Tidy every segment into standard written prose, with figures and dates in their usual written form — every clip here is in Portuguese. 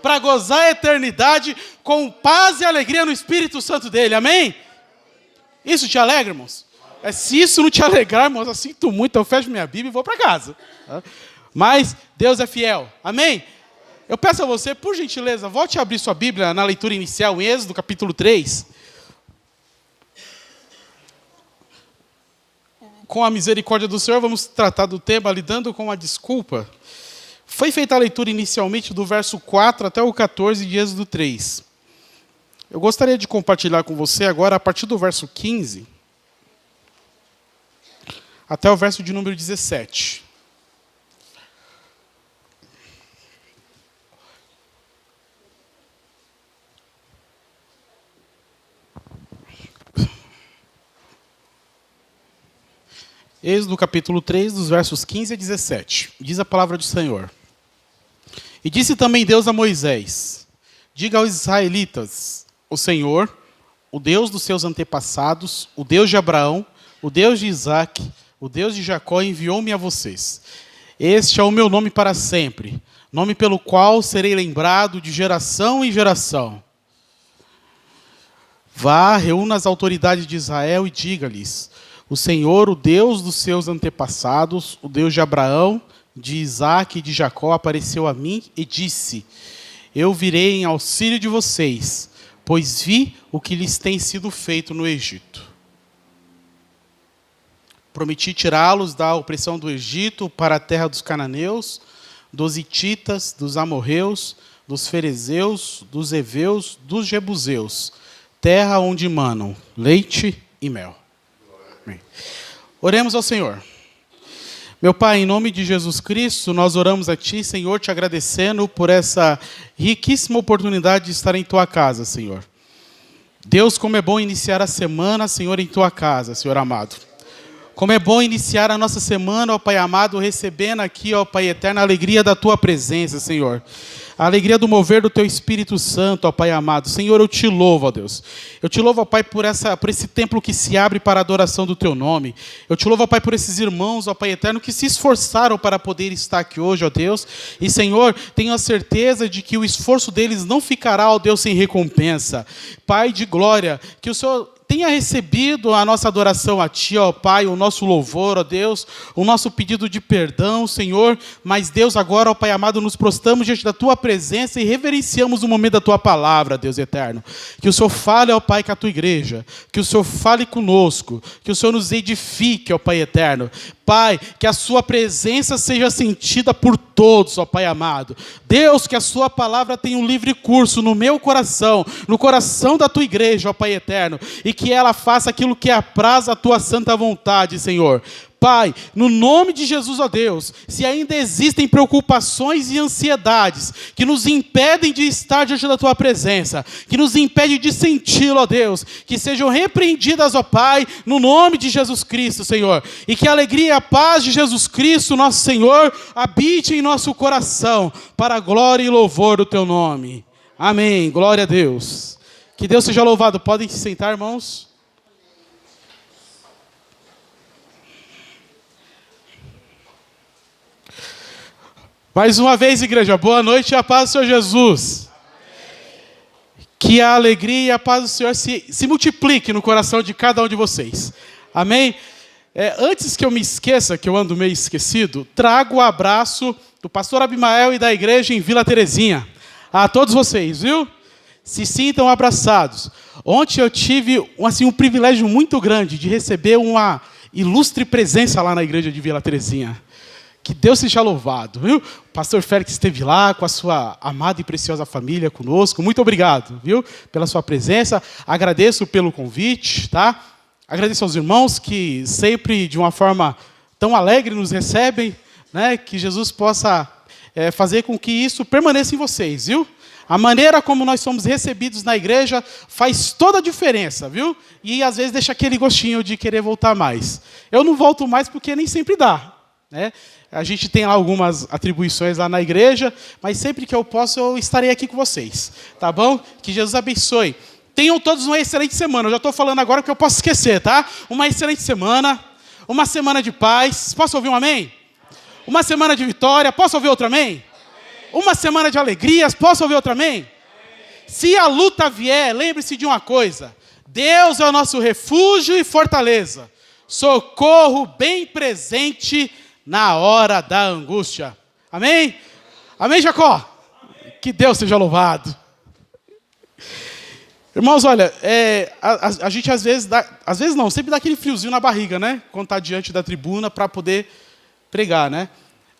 para gozar a eternidade com paz e alegria no Espírito Santo dele, amém? Isso te alegra, irmãos? Se isso não te alegrar, irmãos, eu sinto muito, eu fecho minha Bíblia e vou para casa. Mas Deus é fiel, amém? Eu peço a você, por gentileza, volte a abrir sua Bíblia na leitura inicial, em Êxodo, capítulo 3. Com a misericórdia do Senhor, vamos tratar do tema lidando com a desculpa. Foi feita a leitura inicialmente do verso 4 até o 14 de Êxodo 3. Eu gostaria de compartilhar com você agora, a partir do verso 15, até o verso de número 17. Êxodo capítulo 3, dos versos 15 a 17. Diz a palavra do Senhor. E disse também Deus a Moisés: diga aos israelitas, o Senhor, o Deus dos seus antepassados, o Deus de Abraão, o Deus de Isaque, o Deus de Jacó, enviou-me a vocês. Este é o meu nome para sempre, nome pelo qual serei lembrado de geração em geração. Vá, reúna as autoridades de Israel e diga-lhes: o Senhor, o Deus dos seus antepassados, o Deus de Abraão, de Isaque e de Jacó, apareceu a mim e disse: eu virei em auxílio de vocês, pois vi o que lhes tem sido feito no Egito. Prometi tirá-los da opressão do Egito para a terra dos cananeus, dos hititas, dos amorreus, dos ferezeus, dos heveus, dos jebuseus, terra onde manam leite e mel. Amém. Oremos ao Senhor. Meu Pai, em nome de Jesus Cristo, nós oramos a Ti, Senhor, te agradecendo por essa riquíssima oportunidade de estar em Tua casa, Senhor. Deus, como é bom iniciar a semana, Senhor, em Tua casa, Senhor amado. Como é bom iniciar a nossa semana, ó Pai amado, recebendo aqui, ó Pai eterno, a alegria da Tua presença, Senhor. A alegria do mover do Teu Espírito Santo, ó Pai amado. Senhor, eu te louvo, ó Deus. Eu te louvo, ó Pai, por esse templo que se abre para a adoração do Teu nome. Eu te louvo, ó Pai, por esses irmãos, ó Pai eterno, que se esforçaram para poder estar aqui hoje, ó Deus. E, Senhor, tenho a certeza de que o esforço deles não ficará, ó Deus, sem recompensa. Pai de glória, que o Senhor tenha recebido a nossa adoração a Ti, ó Pai, o nosso louvor, ó Deus, o nosso pedido de perdão, Senhor. Mas, Deus, agora, ó Pai amado, nos prostramos diante da Tua presença e reverenciamos o momento da Tua palavra, Deus eterno. Que o Senhor fale, ó Pai, com a Tua igreja, que o Senhor fale conosco, que o Senhor nos edifique, ó Pai eterno. Pai, que a Sua presença seja sentida por todos, ó Pai amado. Deus, que a Sua palavra tenha um livre curso no meu coração, no coração da Tua igreja, ó Pai eterno, e que ela faça aquilo que apraz a Tua santa vontade, Senhor. Pai, no nome de Jesus, ó Deus, se ainda existem preocupações e ansiedades que nos impedem de estar diante da Tua presença, que nos impedem de senti-lo, ó Deus, que sejam repreendidas, ó Pai, no nome de Jesus Cristo, Senhor, e que a alegria e a paz de Jesus Cristo, nosso Senhor, habite em nosso coração, para a glória e louvor do Teu nome. Amém. Glória a Deus. Que Deus seja louvado. Podem se sentar, irmãos. Mais uma vez, igreja, boa noite e a paz do Senhor Jesus. Amém. Que a alegria e a paz do Senhor se multiplique no coração de cada um de vocês. Amém? Antes que eu me esqueça, que eu ando meio esquecido, trago o abraço do pastor Abimael e da igreja em Vila Terezinha. A todos vocês, viu? Se sintam abraçados. Ontem eu tive um privilégio muito grande de receber uma ilustre presença lá na igreja de Vila Terezinha. Que Deus seja louvado, viu? O pastor Félix esteve lá com a sua amada e preciosa família conosco. Muito obrigado, viu? Pela sua presença. Agradeço pelo convite, tá? Agradeço aos irmãos que sempre, de uma forma tão alegre, nos recebem, né? Que Jesus possa fazer com que isso permaneça em vocês, viu? A maneira como nós somos recebidos na igreja faz toda a diferença, viu? E às vezes deixa aquele gostinho de querer voltar mais. Eu não volto mais porque nem sempre dá, né? A gente tem lá algumas atribuições lá na igreja, mas sempre que eu posso, eu estarei aqui com vocês. Tá bom? Que Jesus abençoe. Tenham todos uma excelente semana. Eu já estou falando agora que eu posso esquecer, tá? Uma excelente semana. Uma semana de paz. Posso ouvir um amém? Uma semana de vitória. Posso ouvir outro amém? uma semana de alegrias. Posso ouvir outro amém? Se a luta vier, lembre-se de uma coisa. Deus é o nosso refúgio e fortaleza. Socorro bem presente na hora da angústia. Amém? Amém, Jacó? Que Deus seja louvado. Irmãos, olha, a gente às vezes não, sempre dá aquele friozinho na barriga, né? Quando está diante da tribuna para poder pregar, né?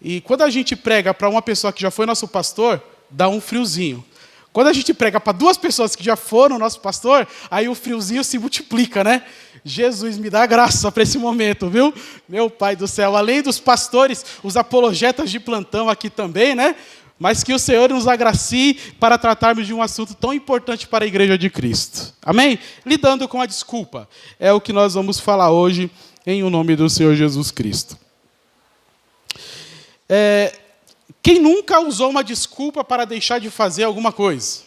E quando a gente prega para uma pessoa que já foi nosso pastor, dá um friozinho. Quando a gente prega para duas pessoas que já foram nosso pastor, aí o friozinho se multiplica, né? Jesus, me dá graça para esse momento, viu? Meu Pai do céu, além dos pastores, os apologetas de plantão aqui também, né? Mas que o Senhor nos agracie para tratarmos de um assunto tão importante para a Igreja de Cristo. Amém? Lidando com a desculpa. É o que nós vamos falar hoje em o nome do Senhor Jesus Cristo. Quem nunca usou uma desculpa para deixar de fazer alguma coisa?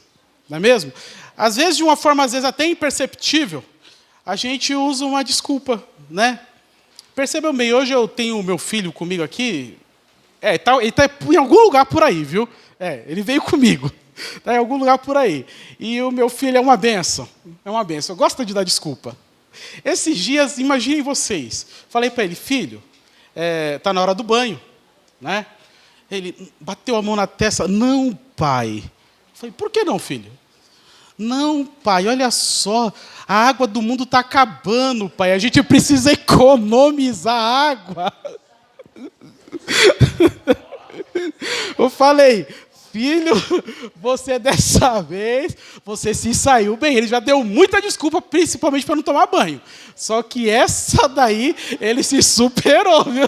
Não é mesmo? Às vezes, de uma forma às vezes até imperceptível, a gente usa uma desculpa, né? Percebam bem, hoje eu tenho o meu filho comigo aqui. Ele está em algum lugar por aí, viu? Ele veio comigo. Está em algum lugar por aí. E o meu filho é uma bênção. É uma bênção. Gosta de dar desculpa. Esses dias, imaginem vocês. Falei para ele, filho, está na hora do banho, né? Ele bateu a mão na testa. Não, pai. Falei, por que não, filho? Não, pai, olha só. A água do mundo está acabando, pai. A gente precisa economizar água. Eu falei, filho, você dessa vez, você se saiu bem. Ele já deu muita desculpa, principalmente para não tomar banho. Só que essa daí, ele se superou, viu?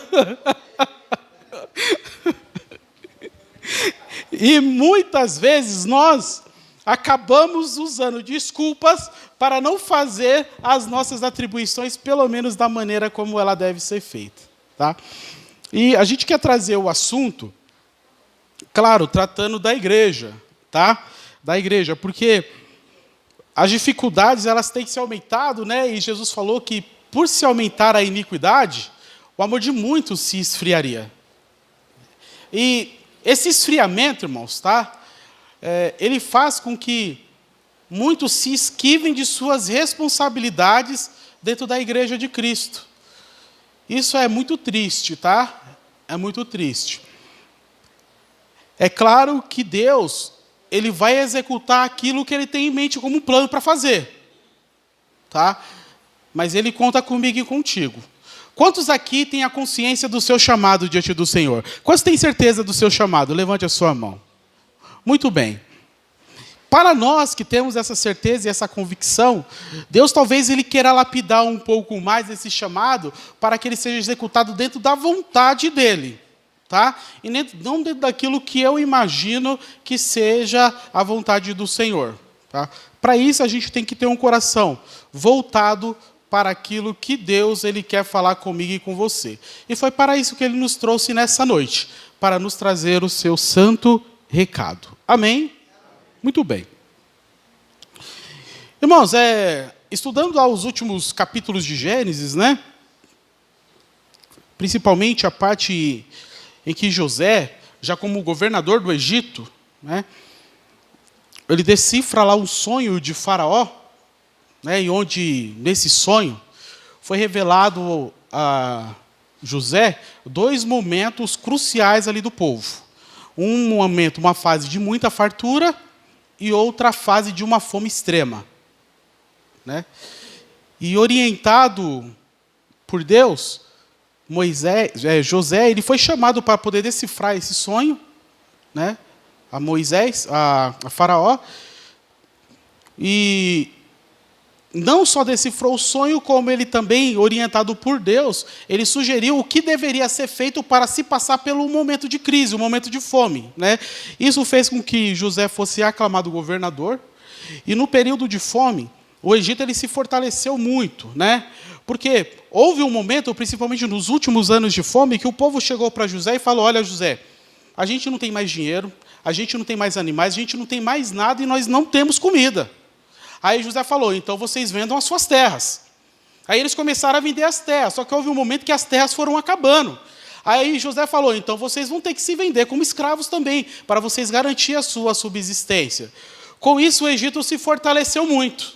E muitas vezes nós acabamos usando desculpas para não fazer as nossas atribuições, pelo menos da maneira como ela deve ser feita, tá? E a gente quer trazer o assunto, claro, tratando da igreja, tá? Da igreja, porque as dificuldades elas têm se aumentado, né? E Jesus falou que por se aumentar a iniquidade, o amor de muitos se esfriaria. E esse esfriamento, irmãos, tá? Ele faz com que muitos se esquivem de suas responsabilidades dentro da igreja de Cristo. Isso é muito triste, tá? É muito triste. É claro que Deus, Ele vai executar aquilo que Ele tem em mente como um plano para fazer, tá? Mas Ele conta comigo e contigo. Quantos aqui têm a consciência do seu chamado diante do Senhor? Quantos têm certeza do seu chamado? Levante a sua mão. Muito bem. Para nós que temos essa certeza e essa convicção, Deus talvez Ele queira lapidar um pouco mais esse chamado para que ele seja executado dentro da vontade dEle, tá? E não dentro daquilo que eu imagino que seja a vontade do Senhor, tá? Para isso a gente tem que ter um coração voltado para aquilo que Deus Ele quer falar comigo e com você. E foi para isso que Ele nos trouxe nessa noite, para nos trazer o seu santo recado. Amém? Muito bem. Irmãos, estudando lá os últimos capítulos de Gênesis, né? Principalmente a parte em que José, já como governador do Egito, né? Ele decifra lá o sonho de Faraó, né? E onde, nesse sonho, foi revelado a José dois momentos cruciais ali do povo. Um momento, uma fase de muita fartura, e outra fase de uma fome extrema, né? E orientado por Deus, José, ele foi chamado para poder decifrar esse sonho, né? A Faraó, e não só decifrou o sonho, como ele também, orientado por Deus, ele sugeriu o que deveria ser feito para se passar pelo momento de crise, o momento de fome, né? Isso fez com que José fosse aclamado governador, e no período de fome, o Egito ele se fortaleceu muito, né? Porque houve um momento, principalmente nos últimos anos de fome, que o povo chegou para José e falou, olha José, a gente não tem mais dinheiro, a gente não tem mais animais, a gente não tem mais nada e nós não temos comida. Aí José falou, então vocês vendam as suas terras. Aí eles começaram a vender as terras, só que houve um momento que as terras foram acabando. Aí José falou, então vocês vão ter que se vender como escravos também, para vocês garantir a sua subsistência. Com isso, o Egito se fortaleceu muito,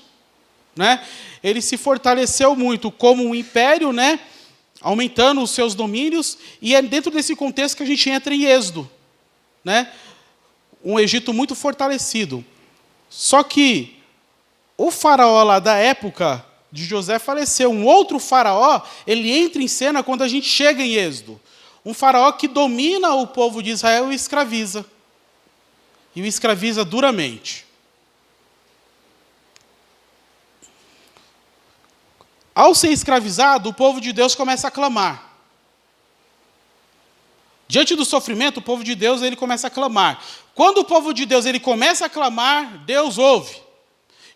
né? Ele se fortaleceu muito como um império, né? Aumentando os seus domínios, e é dentro desse contexto que a gente entra em Êxodo, né? Um Egito muito fortalecido. Só que o faraó lá da época de José faleceu. Um outro faraó, ele entra em cena quando a gente chega em Êxodo. Um faraó que domina o povo de Israel e escraviza. E o escraviza duramente. Ao ser escravizado, o povo de Deus começa a clamar. Diante do sofrimento, o povo de Deus ele começa a clamar. Quando o povo de Deus ele começa a clamar, Deus ouve.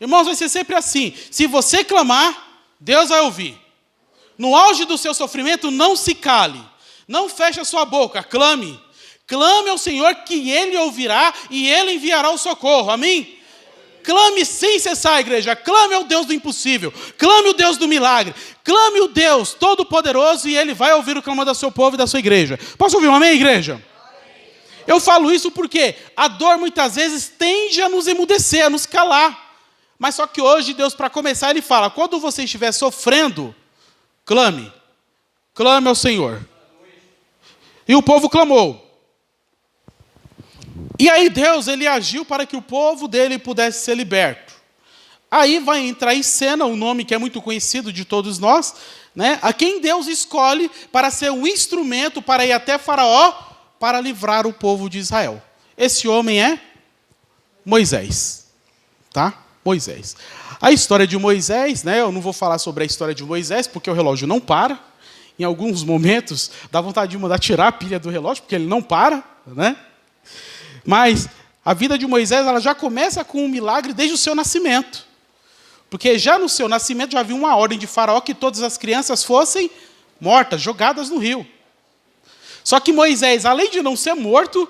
Irmãos, vai ser sempre assim. Se você clamar, Deus vai ouvir. No auge do seu sofrimento, não se cale. Não feche a sua boca, clame. Clame ao Senhor que Ele ouvirá e Ele enviará o socorro. Amém? Clame sem cessar, igreja. Clame ao Deus do impossível. Clame o Deus do milagre. Clame o Deus todo-poderoso e Ele vai ouvir o clamor do seu povo e da sua igreja. Posso ouvir um amém, igreja? Eu falo isso porque a dor muitas vezes tende a nos emudecer, a nos calar. Mas só que hoje Deus, para começar, Ele fala, quando você estiver sofrendo, clame. Clame ao Senhor. E o povo clamou. E aí Deus, Ele agiu para que o povo dele pudesse ser liberto. Aí vai entrar em cena um nome que é muito conhecido de todos nós, né? A quem Deus escolhe para ser um instrumento para ir até Faraó, para livrar o povo de Israel. Esse homem é Moisés. Tá? Moisés. A história de Moisés, né? Eu não vou falar sobre a história de Moisés, porque o relógio não para. Em alguns momentos, dá vontade de mandar tirar a pilha do relógio, porque ele não para, né? Mas a vida de Moisés ela já começa com um milagre desde o seu nascimento. Porque já no seu nascimento já havia uma ordem de Faraó que todas as crianças fossem mortas, jogadas no rio. Só que Moisés, além de não ser morto,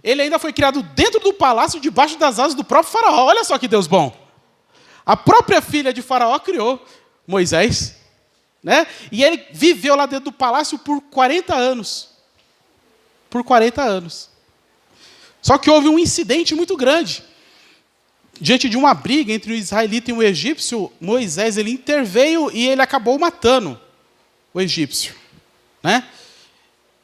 ele ainda foi criado dentro do palácio, debaixo das asas do próprio Faraó. Olha só que Deus bom. A própria filha de Faraó criou Moisés, né? E ele viveu lá dentro do palácio por 40 anos. Por 40 anos. Só que houve um incidente muito grande. Diante de uma briga entre um israelita e um egípcio, Moisés ele interveio e ele acabou matando o egípcio, né?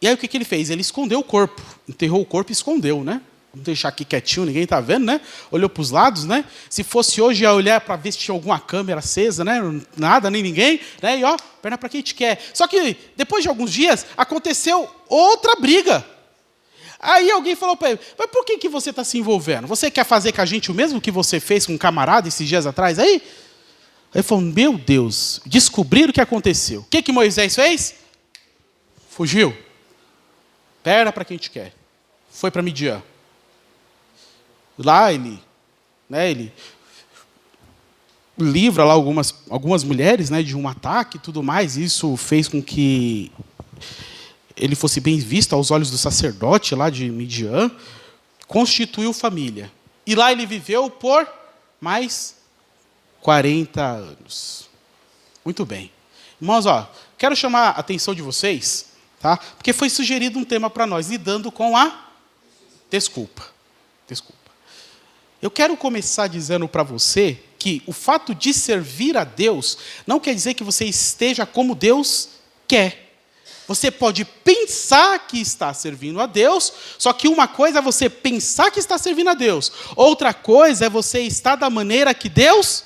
E aí o que ele fez? Ele escondeu o corpo. Enterrou o corpo e escondeu, né? Vamos deixar aqui quietinho, ninguém está vendo, né? Olhou para os lados, né? Se fosse hoje, ia olhar para ver se tinha alguma câmera acesa, né? Nada, nem ninguém, né? E ó, perna para quem te quer. Só que depois de alguns dias, aconteceu outra briga. Aí alguém falou para ele, mas por que você está se envolvendo? Você quer fazer com a gente o mesmo que você fez com um camarada esses dias atrás aí? Aí ele falou, meu Deus, descobriram o que aconteceu. O que Moisés fez? Fugiu. Perna para quem te quer. Foi para Midian. Lá ele livra lá algumas mulheres, né, de um ataque e tudo mais. Isso fez com que ele fosse bem visto aos olhos do sacerdote lá de Midian. Constituiu família. E lá ele viveu por mais 40 anos. Muito bem. Irmãos, ó, quero chamar a atenção de vocês, tá? Porque foi sugerido um tema para nós, lidando com a desculpa. Desculpa. Eu quero começar dizendo para você que o fato de servir a Deus não quer dizer que você esteja como Deus quer. Você pode pensar que está servindo a Deus, só que uma coisa é você pensar que está servindo a Deus, outra coisa é você estar da maneira que Deus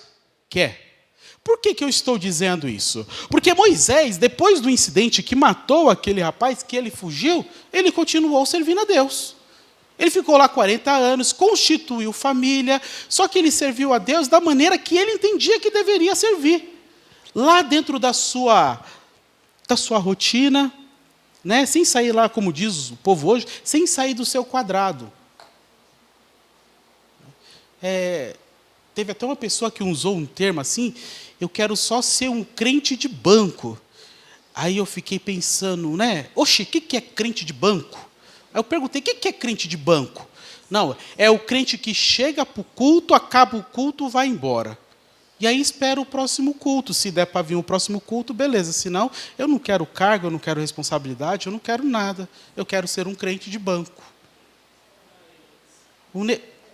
quer. Por que eu estou dizendo isso? Porque Moisés, depois do incidente que matou aquele rapaz, que ele fugiu, ele continuou servindo a Deus. Ele ficou lá 40 anos, constituiu família, só que ele serviu a Deus da maneira que ele entendia que deveria servir. Lá dentro da sua rotina, né? Sem sair lá, como diz o povo hoje, sem sair do seu quadrado. Teve até uma pessoa que usou um termo assim, eu quero só ser um crente de banco. Aí eu fiquei pensando, né? Oxe, o que é crente de banco? Aí eu perguntei, o que é crente de banco? Não, é o crente que chega para o culto, acaba o culto, vai embora. E aí espera o próximo culto. Se der para vir o próximo culto, beleza. Senão, eu não quero cargo, eu não quero responsabilidade, eu não quero nada. Eu quero ser um crente de banco.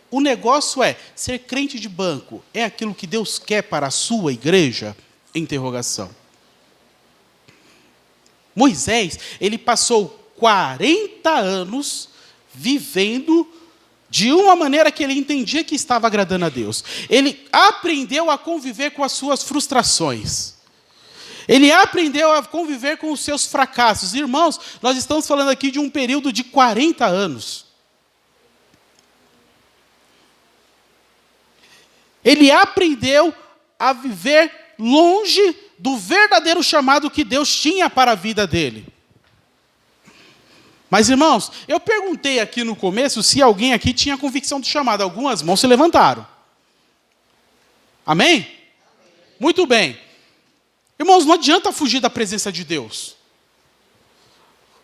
O negócio é, ser crente de banco é aquilo que Deus quer para a sua igreja? Interrogação. Moisés, ele passou 40 anos vivendo de uma maneira que ele entendia que estava agradando a Deus. Ele aprendeu a conviver com as suas frustrações. Ele aprendeu a conviver com os seus fracassos. Irmãos, nós estamos falando aqui de um período de 40 anos. Ele aprendeu a viver longe do verdadeiro chamado que Deus tinha para a vida dele. Mas, irmãos, eu perguntei aqui no começo se alguém aqui tinha convicção do chamado. Algumas mãos se levantaram. Amém? Muito bem. Irmãos, não adianta fugir da presença de Deus.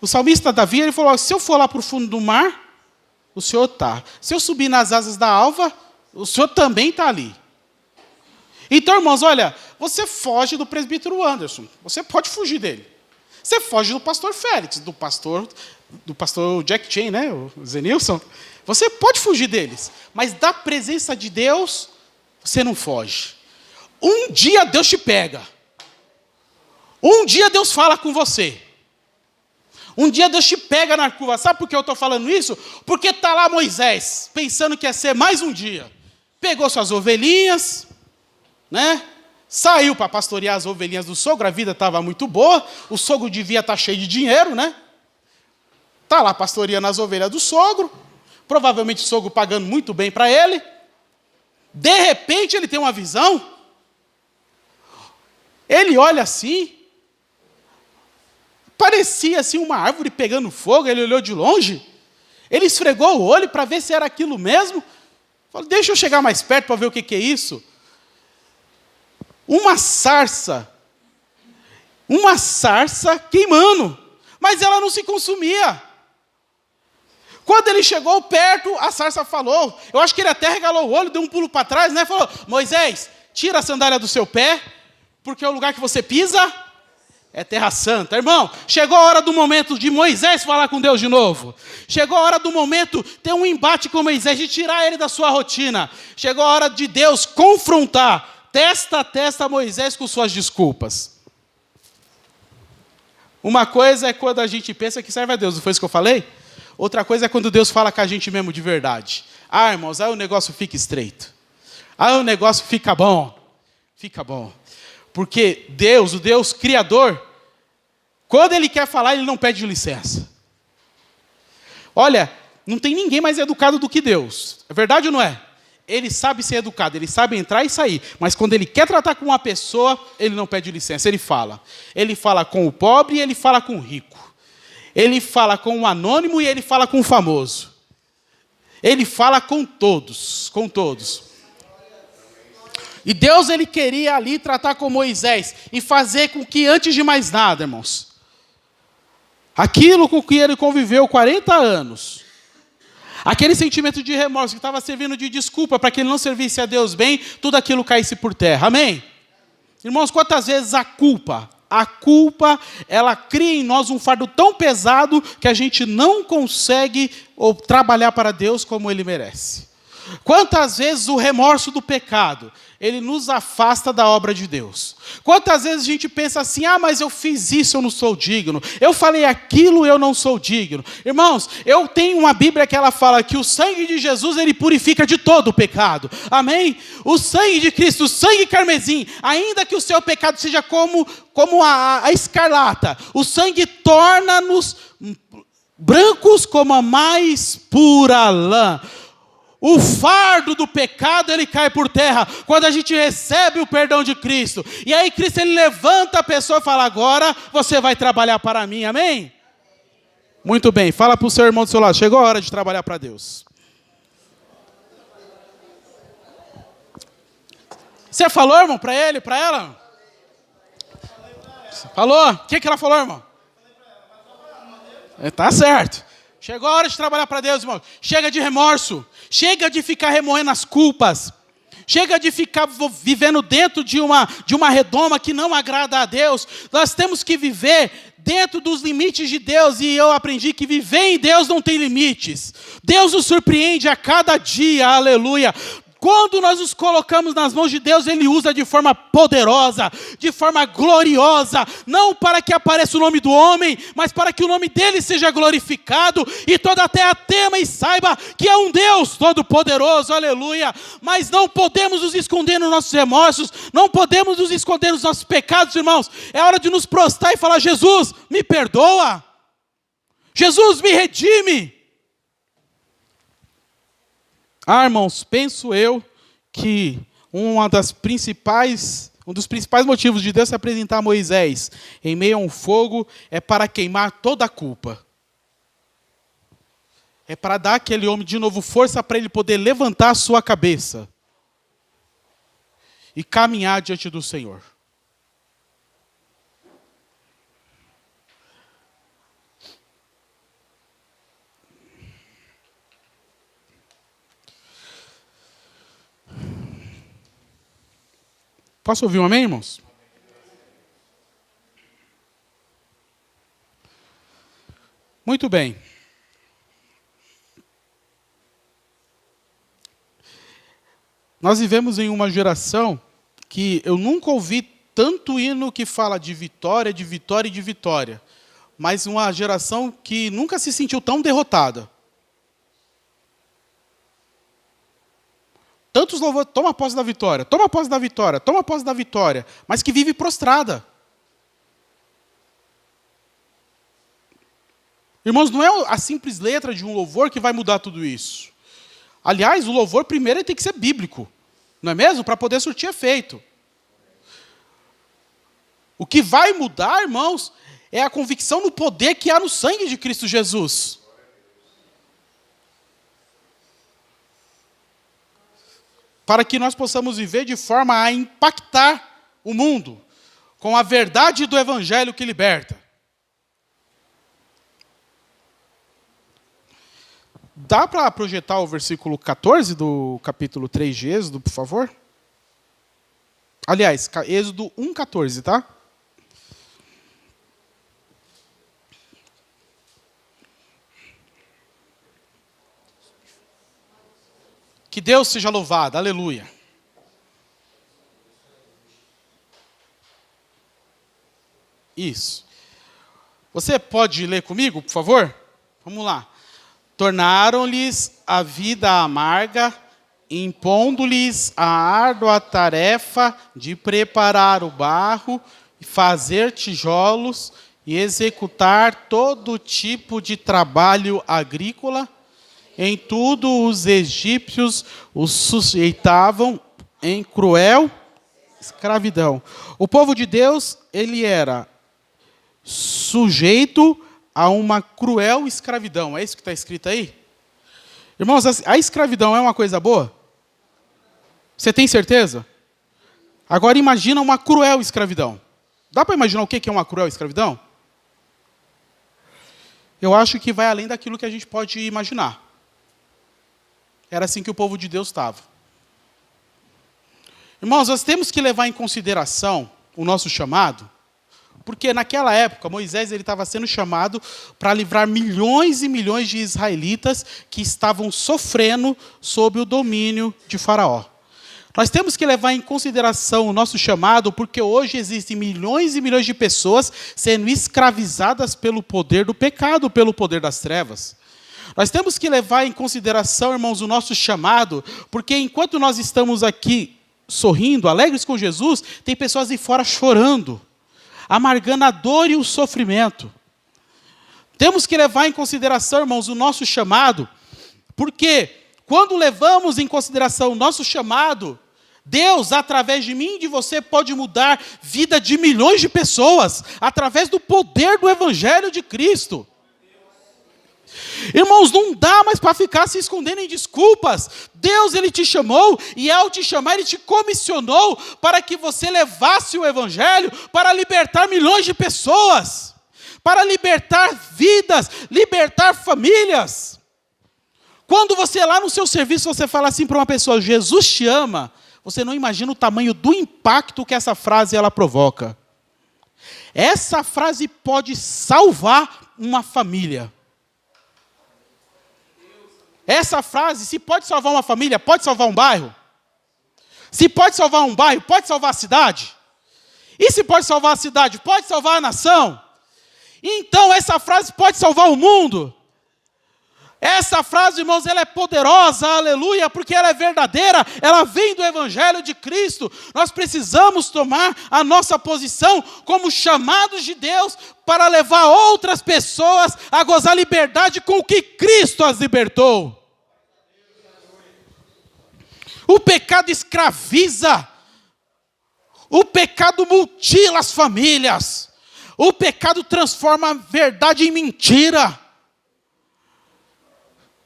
O salmista Davi, ele falou, se eu for lá para o fundo do mar, o Senhor está. Se eu subir nas asas da alva, o Senhor também está ali. Então, irmãos, olha, você foge do presbítero Anderson. Você pode fugir dele. Você foge do pastor Félix, do pastor Jack Chan, né? O Zenilson. Você pode fugir deles. Mas da presença de Deus, você não foge. Um dia Deus te pega. Um dia Deus fala com você. Um dia Deus te pega na curva. Sabe por que eu estou falando isso? Porque está lá Moisés, pensando que ia ser mais um dia. Pegou suas ovelhinhas, né? Saiu para pastorear as ovelhinhas do sogro, a vida estava muito boa, o sogro devia estar cheio de dinheiro, né? Está lá pastoreando as ovelhas do sogro, provavelmente o sogro pagando muito bem para ele. De repente ele tem uma visão, ele olha assim, parecia assim uma árvore pegando fogo, ele olhou de longe, ele esfregou o olho para ver se era aquilo mesmo, falou, deixa eu chegar mais perto para ver o que é isso. Uma sarça queimando, mas ela não se consumia. Quando ele chegou perto, a sarça falou, eu acho que ele até regalou o olho, deu um pulo para trás, né? Falou, Moisés, tira a sandália do seu pé, porque o lugar que você pisa é terra santa. Irmão, chegou a hora do momento de Moisés falar com Deus de novo. Chegou a hora do momento ter um embate com Moisés, de tirar ele da sua rotina. Chegou a hora de Deus confrontar testa a testa Moisés com suas desculpas. Uma coisa é quando a gente pensa que serve a Deus, não foi isso que eu falei? Outra coisa é quando Deus fala com a gente mesmo de verdade. Ah, irmãos, aí o negócio fica estreito. Aí o negócio fica bom. Fica bom. Porque Deus, o Deus Criador, quando Ele quer falar, Ele não pede licença. Olha, não tem ninguém mais educado do que Deus. É verdade ou não é? Ele sabe ser educado, ele sabe entrar e sair. Mas quando ele quer tratar com uma pessoa, ele não pede licença, ele fala. Ele fala com o pobre e ele fala com o rico. Ele fala com o anônimo e ele fala com o famoso. Ele fala com todos, com todos. E Deus, ele queria ali tratar com Moisés e fazer com que, antes de mais nada, irmãos, aquilo com que ele conviveu 40 anos, aquele sentimento de remorso que estava servindo de desculpa para que ele não servisse a Deus bem, tudo aquilo caísse por terra. Amém? Irmãos, quantas vezes a culpa, ela cria em nós um fardo tão pesado que a gente não consegue trabalhar para Deus como Ele merece. Quantas vezes o remorso do pecado, ele nos afasta da obra de Deus. Quantas vezes a gente pensa assim, mas eu fiz isso, eu não sou digno. Eu falei aquilo, eu não sou digno. Irmãos, eu tenho uma Bíblia que ela fala que o sangue de Jesus, ele purifica de todo o pecado. Amém? O sangue de Cristo, o sangue carmesim, ainda que o seu pecado seja como a escarlata, o sangue torna-nos brancos como a mais pura lã. O fardo do pecado, ele cai por terra quando a gente recebe o perdão de Cristo. E aí Cristo, ele levanta a pessoa e fala, agora você vai trabalhar para mim, amém? Muito bem, fala para o seu irmão do seu lado, chegou a hora de trabalhar para Deus. Você falou, irmão, para ele, para ela? Falou? O que ela falou, irmão? Tá certo. Chegou a hora de trabalhar para Deus, irmão. Chega de remorso. Chega de ficar remoendo as culpas. Chega de ficar vivendo dentro de uma redoma que não agrada a Deus. Nós temos que viver dentro dos limites de Deus. E eu aprendi que viver em Deus não tem limites. Deus nos surpreende a cada dia, aleluia. Quando nós nos colocamos nas mãos de Deus, Ele usa de forma poderosa, de forma gloriosa, não para que apareça o nome do homem, mas para que o nome dele seja glorificado, e toda a terra tema e saiba que é um Deus todo-poderoso, aleluia. Mas não podemos nos esconder nos nossos remorsos, não podemos nos esconder nos nossos pecados, irmãos. É hora de nos prostrar e falar: Jesus, me perdoa. Jesus, me redime. Irmãos, penso eu que um dos principais motivos de Deus se apresentar a Moisés em meio a um fogo é para queimar toda a culpa. É para dar àquele homem de novo força para ele poder levantar a sua cabeça e caminhar diante do Senhor. Posso ouvir um amém, irmãos? Muito bem. Nós vivemos em uma geração que eu nunca ouvi tanto hino que fala de vitória, de vitória e de vitória. Mas uma geração que nunca se sentiu tão derrotada. Tantos louvores, toma posse da vitória, toma posse da vitória, toma posse da vitória, mas que vive prostrada. Irmãos, não é a simples letra de um louvor que vai mudar tudo isso. Aliás, o louvor primeiro ele tem que ser bíblico, não é mesmo? Para poder surtir efeito. O que vai mudar, irmãos, é a convicção no poder que há no sangue de Cristo Jesus. Para que nós possamos viver de forma a impactar o mundo com a verdade do Evangelho que liberta. Dá para projetar o versículo 14 do capítulo 3 de Êxodo, por favor? Aliás, Êxodo 1,14, tá? Que Deus seja louvado, aleluia. Isso. Você pode ler comigo, por favor? Vamos lá. Tornaram-lhes a vida amarga, impondo-lhes a árdua tarefa de preparar o barro, fazer tijolos e executar todo tipo de trabalho agrícola. Em tudo os egípcios os sujeitavam em cruel escravidão. O povo de Deus, ele era sujeito a uma cruel escravidão. É isso que está escrito aí? Irmãos, a escravidão é uma coisa boa? Você tem certeza? Agora imagina uma cruel escravidão. Dá para imaginar o que é uma cruel escravidão? Eu acho que vai além daquilo que a gente pode imaginar. Era assim que o povo de Deus estava. Irmãos, nós temos que levar em consideração o nosso chamado, porque naquela época Moisés ele estava sendo chamado para livrar milhões e milhões de israelitas que estavam sofrendo sob o domínio de Faraó. Nós temos que levar em consideração o nosso chamado, porque hoje existem milhões e milhões de pessoas sendo escravizadas pelo poder do pecado, pelo poder das trevas. Nós temos que levar em consideração, irmãos, o nosso chamado, porque enquanto nós estamos aqui sorrindo, alegres com Jesus, tem pessoas aí fora chorando, amargando a dor e o sofrimento. Temos que levar em consideração, irmãos, o nosso chamado, porque quando levamos em consideração o nosso chamado, Deus, através de mim e de você, pode mudar a vida de milhões de pessoas, através do poder do Evangelho de Cristo. Irmãos, não dá mais para ficar se escondendo em desculpas. Deus, Ele te chamou, e ao te chamar, Ele te comissionou para que você levasse o Evangelho para libertar milhões de pessoas, para libertar vidas, libertar famílias. Quando você lá no seu serviço, você fala assim para uma pessoa, Jesus te ama, Você não imagina o tamanho do impacto que essa frase ela provoca. Essa frase pode salvar uma família. Essa frase, se pode salvar uma família, pode salvar um bairro. Se pode salvar um bairro, pode salvar a cidade. E se pode salvar a cidade, pode salvar a nação. Então essa frase pode salvar o mundo. Essa frase, irmãos, ela é poderosa, aleluia, porque ela é verdadeira, ela vem do Evangelho de Cristo. Nós precisamos tomar a nossa posição como chamados de Deus para levar outras pessoas a gozar liberdade com o que Cristo as libertou. O pecado escraviza, o pecado mutila as famílias, o pecado transforma a verdade em mentira.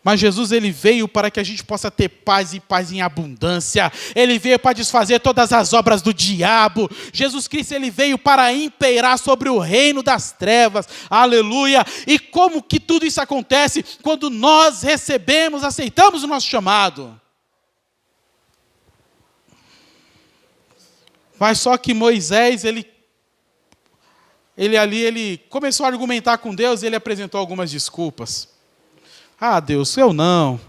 Mas Jesus, ele veio para que a gente possa ter paz e paz em abundância. Ele veio para desfazer todas as obras do diabo. Jesus Cristo, ele veio para imperar sobre o reino das trevas. Aleluia! E como que tudo isso acontece? Quando nós recebemos, aceitamos o nosso chamado. Mas só que Moisés, ele começou a argumentar com Deus e ele apresentou algumas desculpas. Ah, Deus, eu não.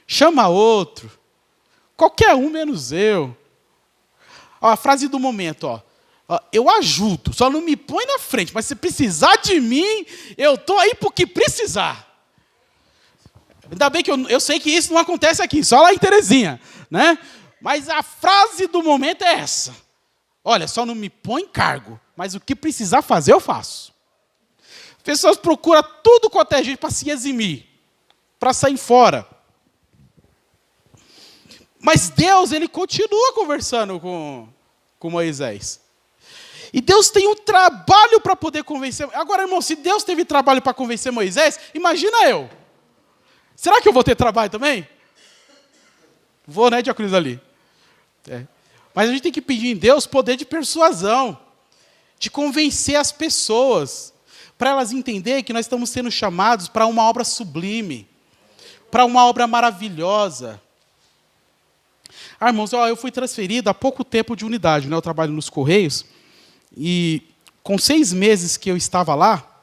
Chama outro. Qualquer um menos eu. Ó, a frase do momento, ó. Eu ajudo, só não me põe na frente, mas se precisar de mim, eu estou aí para o que precisar. Ainda bem que eu sei que isso não acontece aqui, só lá em Terezinha, né? Mas a frase do momento é essa. Olha, só não me põe em cargo, mas o que precisar fazer, eu faço. As pessoas procuram tudo quanto é jeito para se eximir, para sair fora. Mas Deus, ele continua conversando com Moisés. E Deus tem um trabalho para poder convencer. Agora, irmão, se Deus teve trabalho para convencer Moisés, imagina eu. Será que eu vou ter trabalho também? Vou, né, Diáconis ali? Mas a gente tem que pedir em Deus poder de persuasão, de convencer as pessoas, para elas entenderem que nós estamos sendo chamados para uma obra sublime, para uma obra maravilhosa. Ah, irmãos, eu fui transferido há pouco tempo de unidade, né? Eu trabalho nos Correios, e com 6 meses que eu estava lá,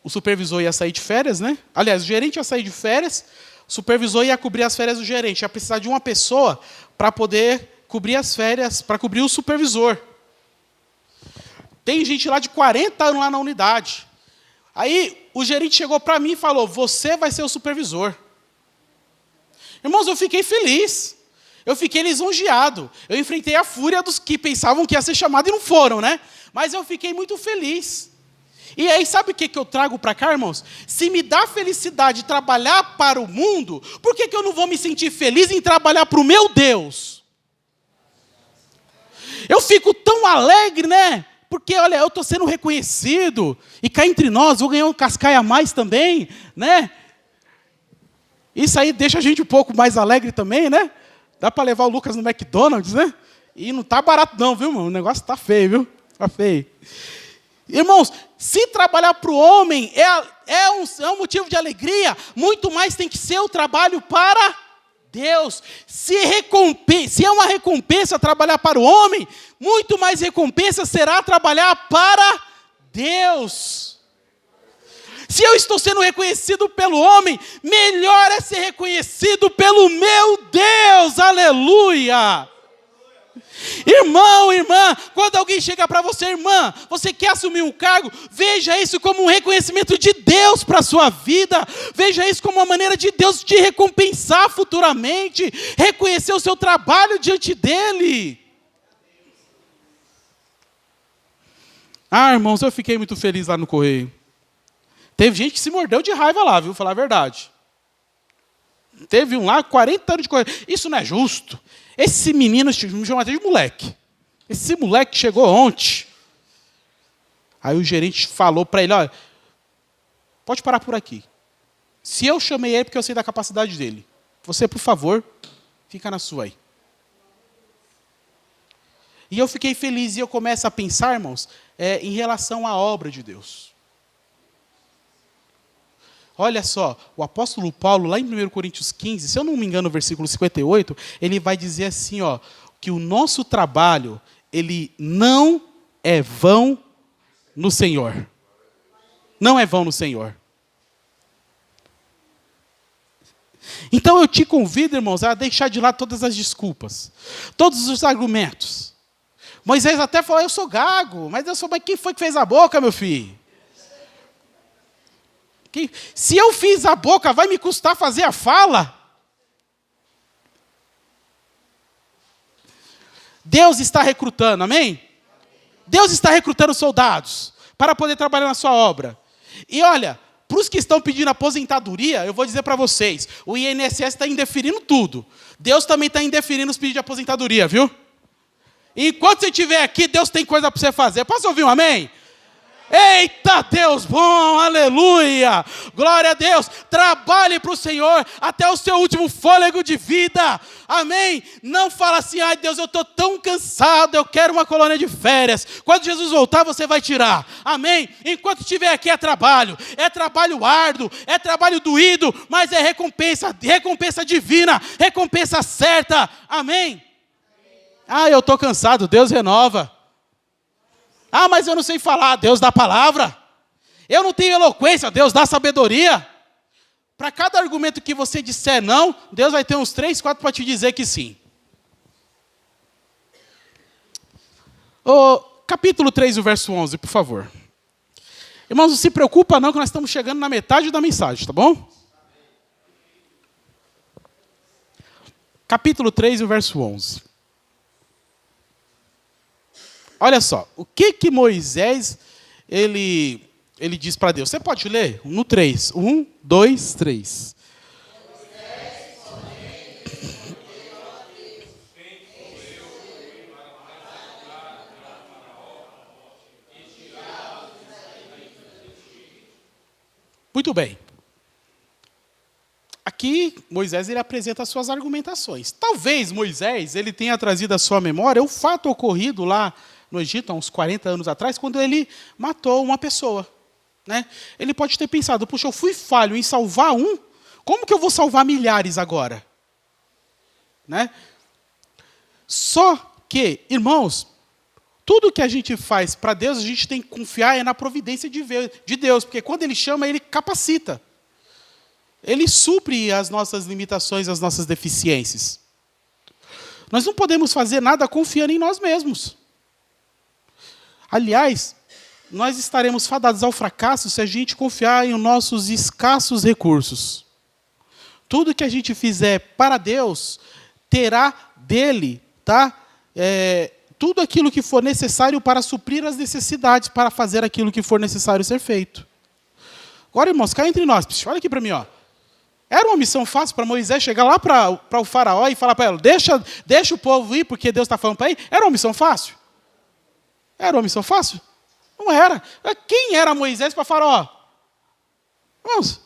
o supervisor ia sair de férias, né? Aliás, o gerente ia sair de férias, o supervisor ia cobrir as férias do gerente, ia precisar de uma pessoa para poder cobrir as férias, para cobrir o supervisor. Tem gente lá de 40 anos lá na unidade. Aí o gerente chegou para mim e falou, você vai ser o supervisor. Irmãos, eu fiquei feliz. Eu fiquei lisonjeado. Eu enfrentei a fúria dos que pensavam que ia ser chamado e não foram, né? Mas eu fiquei muito feliz. E aí, sabe o que eu trago para cá, irmãos? Se me dá felicidade trabalhar para o mundo, por que eu não vou me sentir feliz em trabalhar para o meu Deus? Eu fico tão alegre, né? Porque, olha, eu estou sendo reconhecido. E cá entre nós, vou ganhar um cascaia a mais também, né? Isso aí deixa a gente um pouco mais alegre também, né? Dá para levar o Lucas no McDonald's, né? E não está barato não, viu, irmão? O negócio está feio, viu? Está feio. Irmãos, se trabalhar para o homem é um motivo de alegria, muito mais tem que ser o trabalho para Deus. Se é uma recompensa trabalhar para o homem, muito mais recompensa será trabalhar para Deus. Se eu estou sendo reconhecido pelo homem, melhor é ser reconhecido pelo meu Deus. Aleluia! Irmão, irmã, quando alguém chega para você, irmã, você quer assumir um cargo, veja isso como um reconhecimento de Deus para a sua vida, veja isso como uma maneira de Deus te recompensar futuramente, reconhecer o seu trabalho diante dEle. Ah, irmãos, eu fiquei muito feliz lá no Correio. Teve gente que se mordeu de raiva lá, viu, falar a verdade. Teve um lá, 40 anos de Correio. Isso não é justo. Esse menino, me chama até de moleque. Esse moleque chegou ontem. Aí o gerente falou para ele, olha, pode parar por aqui. Se eu chamei ele, porque eu sei da capacidade dele. Você, por favor, fica na sua aí. E eu fiquei feliz e eu começo a pensar, irmãos, em relação à obra de Deus. Olha só, o apóstolo Paulo, lá em 1 Coríntios 15, se eu não me engano, no versículo 58, ele vai dizer assim, ó, que o nosso trabalho, ele não é vão no Senhor. Não é vão no Senhor. Então eu te convido, irmãos, a deixar de lado todas as desculpas, todos os argumentos. Moisés até falou, eu sou gago, mas quem foi que fez a boca, meu filho? Se eu fiz a boca, vai me custar fazer a fala? Deus está recrutando, amém? Deus está recrutando soldados para poder trabalhar na sua obra. E olha, para os que estão pedindo aposentadoria, eu vou dizer para vocês, o INSS está indeferindo tudo. Deus também está indeferindo os pedidos de aposentadoria, viu? E enquanto você estiver aqui, Deus tem coisa para você fazer. Posso ouvir um amém? Eita, Deus bom, aleluia, glória a Deus, trabalhe para o Senhor até o seu último fôlego de vida, amém? Não fala assim, ai Deus, eu estou tão cansado, eu quero uma colônia de férias, quando Jesus voltar você vai tirar, amém? Enquanto estiver aqui é trabalho árduo, é trabalho doído, mas é recompensa divina, recompensa certa, amém? Ah, eu estou cansado, Deus renova. Ah, mas eu não sei falar, Deus dá palavra. Eu não tenho eloquência, Deus dá sabedoria. Para cada argumento que você disser não, Deus vai ter uns 3, 4 para te dizer que sim. Capítulo 3, o verso 11, por favor. Irmãos, não se preocupa não, que nós estamos chegando na metade da mensagem, tá bom? Capítulo 3, o verso 11. Olha só, o que Moisés, ele diz para Deus? Você pode ler? No 3. 1, 2, 3. Muito bem. Aqui, Moisés ele apresenta as suas argumentações. Talvez Moisés ele tenha trazido à sua memória o fato ocorrido lá no Egito, há uns 40 anos atrás, quando ele matou uma pessoa. Né? Ele pode ter pensado, puxa, eu fui falho em salvar um, como que eu vou salvar milhares agora? Né? Só que, irmãos, tudo que a gente faz para Deus, a gente tem que confiar na providência de Deus, porque quando Ele chama, Ele capacita. Ele supre as nossas limitações, as nossas deficiências. Nós não podemos fazer nada confiando em nós mesmos. Aliás, nós estaremos fadados ao fracasso se a gente confiar em nossos escassos recursos. Tudo que a gente fizer para Deus, terá dele, tá? Tudo aquilo que for necessário para suprir as necessidades, para fazer aquilo que for necessário ser feito. Agora, irmãos, cá entre nós, olha aqui para mim, ó. Era uma missão fácil para Moisés chegar lá para o faraó e falar para ele, deixa o povo ir porque Deus está falando para ir? Era uma missão fácil? Era uma missão fácil? Não era. Quem era Moisés para faraó? Irmãos,